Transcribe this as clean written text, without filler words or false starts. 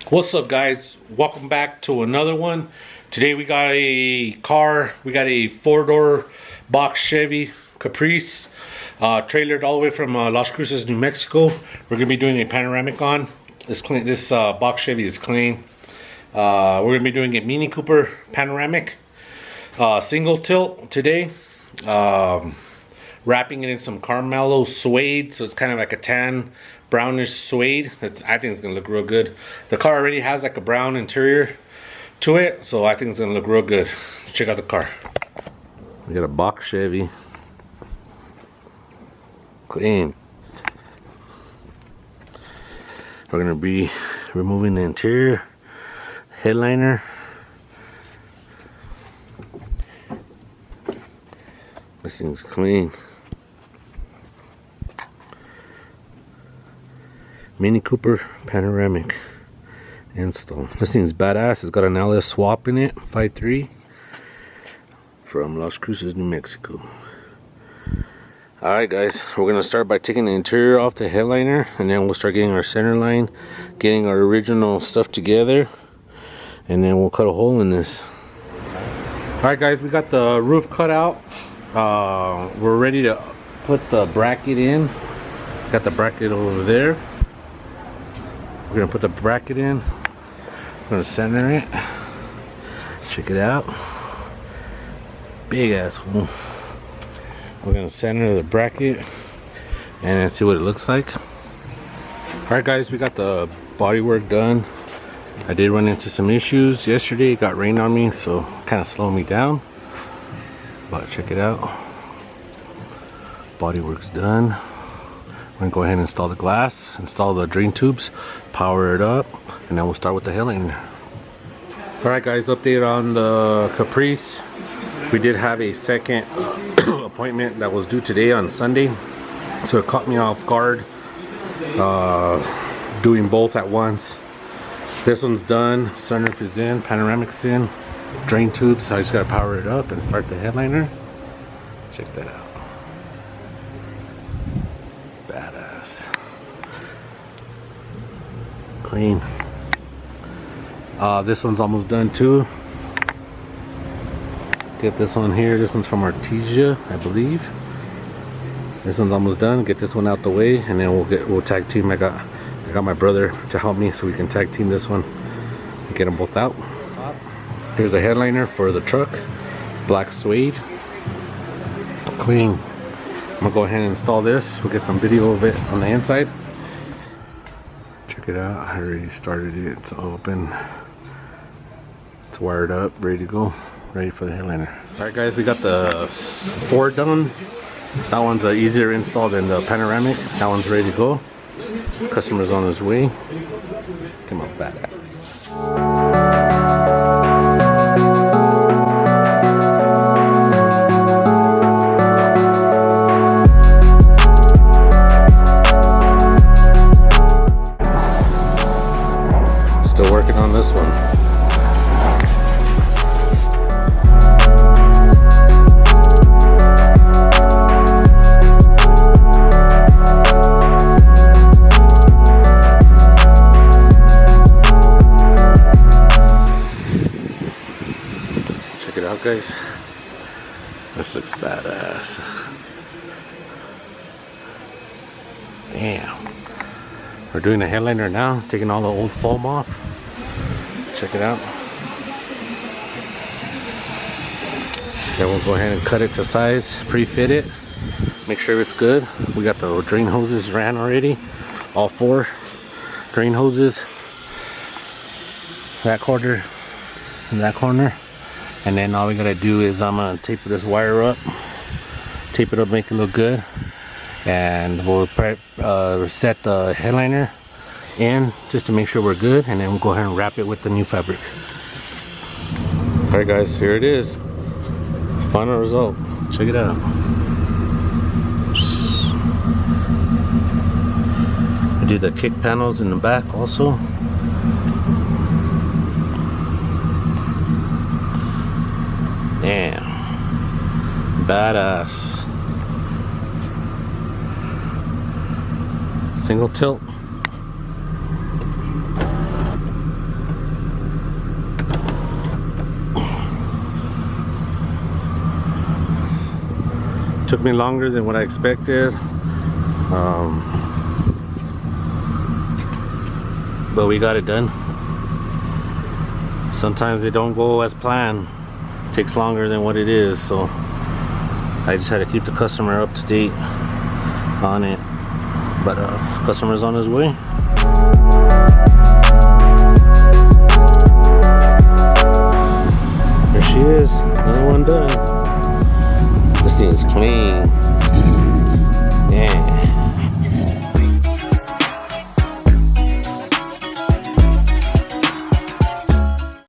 What's up, guys? Welcome back to another one. Today we got a car. We got a 4-door box Chevy Caprice, trailered all the way from Las Cruces, New Mexico. We're gonna be doing a panoramic on this. This box Chevy is clean. We're gonna be doing a Mini Cooper panoramic, single tilt today. Wrapping it in some Carmelo suede, so it's kind of like a tan brownish suede. I think it's gonna look real good. The car already has like a brown interior to it, so I think it's gonna look real good. Let's check out the car. We got a box Chevy, clean. We're gonna be removing the interior headliner. This thing's clean. Mini Cooper panoramic install. This thing's badass. It's got an LS swap in it, 5.3, from Las Cruces, New Mexico. Alright guys, we're gonna start by taking the interior off the headliner, and then we'll start getting our center line, getting our original stuff together, and then we'll cut a hole in this. Alright guys, we got the roof cut out. We're ready to put the bracket in. Got the bracket over there. We're gonna put the bracket in. We're gonna center it. Check it out. Big ass hole. We're gonna center the bracket and then see what it looks like. Alright guys, we got the body work done. I did run into some issues yesterday. It got rain on me, so kind of slowed me down. But check it out. Body work's done. I'm gonna go ahead and install the glass, install the drain tubes, power it up, and then we'll start with the headliner. Alright guys, update on the Caprice. We did have a second appointment that was due today on Sunday, so it caught me off guard doing both at once. This one's done, sunroof is in, panoramic's in, drain tubes, so I just gotta power it up and start the headliner. Check that out. Badass. Clean. This one's almost done too. Get this one here. This one's from Artesia, I believe. This one's almost done. Get this one out the way, and then we'll tag team. I got my brother to help me, so we can tag team this one and get them both out. Here's a headliner for the truck, black suede, clean. I'm gonna go ahead and install this. We'll get some video of it on the inside. Check it out. I already started it. It's open. It's wired up, ready to go, ready for the headliner. All right, guys, we got the Ford done. That one's easier install than the panoramic. That one's ready to go. Customer's on his way. Come on, badass. Still working on this one. Check it out, guys. This looks badass. Damn. We're doing the headliner now, taking all the old foam off. Check it out. Then we'll go ahead and cut it to size, pre-fit it, make sure it's good. We got the drain hoses ran already, all 4 drain hoses, that corner and that corner. And then all we gotta do is I'm gonna tape this wire up, tape it up, make it look good, and we'll set the headliner in just to make sure we're good, and then we'll go ahead and wrap it with the new fabric. Alright guys, here it is. Final result. Check it out. I did the kick panels in the back also. Damn. Badass. Single tilt. Took me longer than what I expected, but we got it done. Sometimes they don't go as planned. It takes longer than what it is, so I just had to keep the customer up to date on it. But customer's on his way. There she is, another one done. This thing is clean.